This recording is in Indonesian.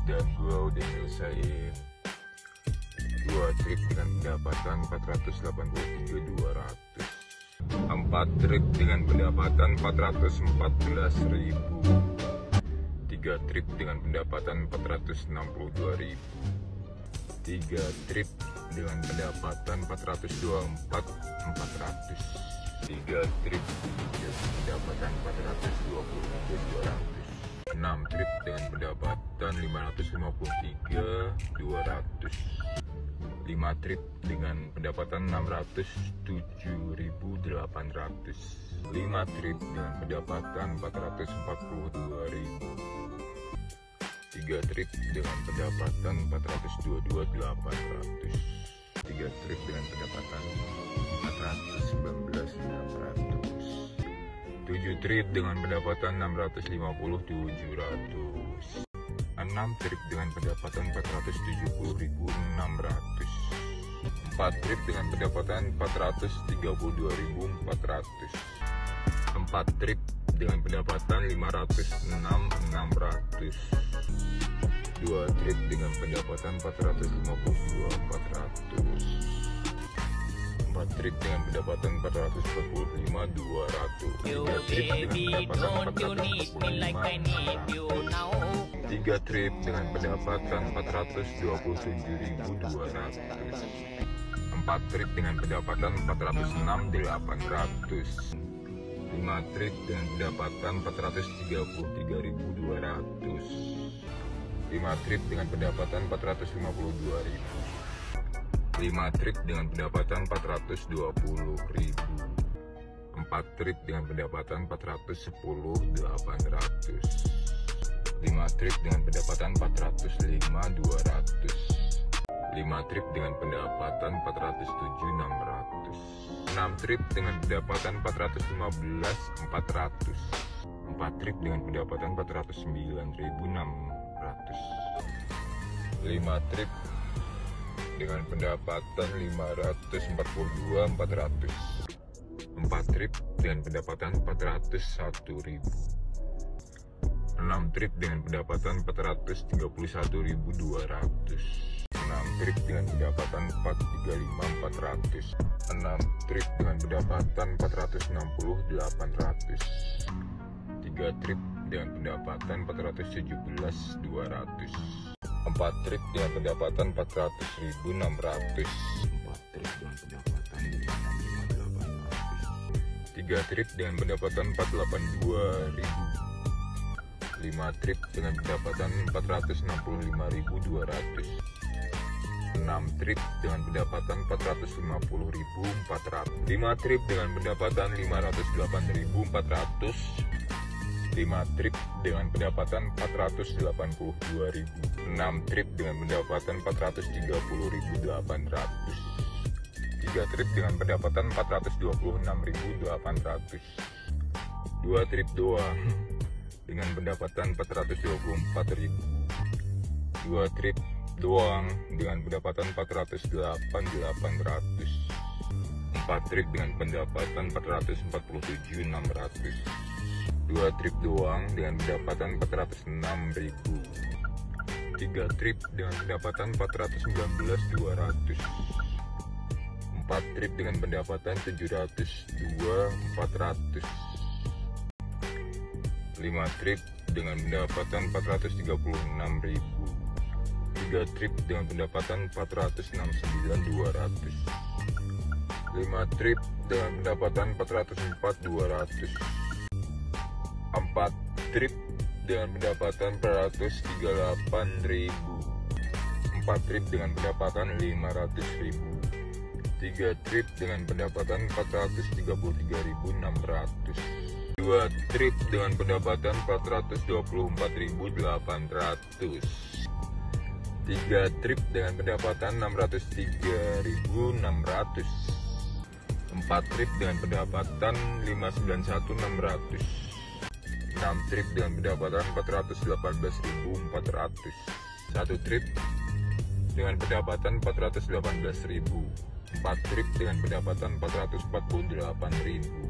dan gue udah nyelesain 2 trip dengan pendapatan 483.200, 4 trip dengan pendapatan 414.000, 3 trip dengan pendapatan 462.000, 3 trip dengan pendapatan 424.400, 3 trip dengan pendapatan 423.200, 6 trip dengan pendapatan 553.200, 5 trip dengan pendapatan 607.800, 5 trip dengan pendapatan 442.000, 3 trip dengan pendapatan 422.800, 3 trip dengan pendapatan 419.600, 7 trip dengan pendapatan 650.700, 6 trip dengan pendapatan 470.600, 4 trip dengan pendapatan 432.400, 4 trip dengan pendapatan 506.600, 2 trip dengan pendapatan 452.400, 4 trip dengan pendapatan 445.200, 3 trip dengan pendapatan 445.400, 3 trip dengan pendapatan 427.200, 4 trip dengan pendapatan 406.800, 5 trip dengan pendapatan 433.200, 5 trip dengan pendapatan 452.000, 5 trip dengan pendapatan 420.000, 4 trip dengan pendapatan 410.800, 5 trip dengan pendapatan 405.200, 5 trip dengan pendapatan 407.600, 6 trip dengan pendapatan 415.400, 4 trip dengan pendapatan 409.600, 5 trip dengan pendapatan 542.400, 4 trip dengan pendapatan 401.000, 6 trip dengan pendapatan 431.200, 6 trip dengan pendapatan 435.400, 6 trip dengan pendapatan 460.800, 3 trip dengan pendapatan 417.200, 4 trip dengan pendapatan 400.600, 4 trip dengan pendapatan 558.800, 3 trip dengan pendapatan 482.000, 5 trip dengan pendapatan 465.200, 6 trip dengan pendapatan 450.400, 5 trip dengan pendapatan 508.400, 5 trip dengan pendapatan 482.000, 6 trip dengan pendapatan 430.800, 3 trip dengan pendapatan 426.800, 2 trip doang dengan pendapatan 424.000, 2 trip doang dengan pendapatan 408.800, 4 trip dengan pendapatan 447.600, 2 trip doang dengan pendapatan 406.000, 3 trip dengan pendapatan 419.200, 4 trip dengan pendapatan 702.400, 5 trip dengan pendapatan 436.000, 3 trip dengan pendapatan 469.200, 5 trip dengan pendapatan 404.200, 4 trip dengan pendapatan 438.000, 4 trip dengan pendapatan 500.000, 3 trip dengan pendapatan 433.600, 2 trip dengan pendapatan 424.800, 3 trip dengan pendapatan 603.600, 4 trip dengan pendapatan 591.600, 6 trip dengan pendapatan 418.400, 1 trip dengan pendapatan 418.000, 4 trip dengan pendapatan 448.000,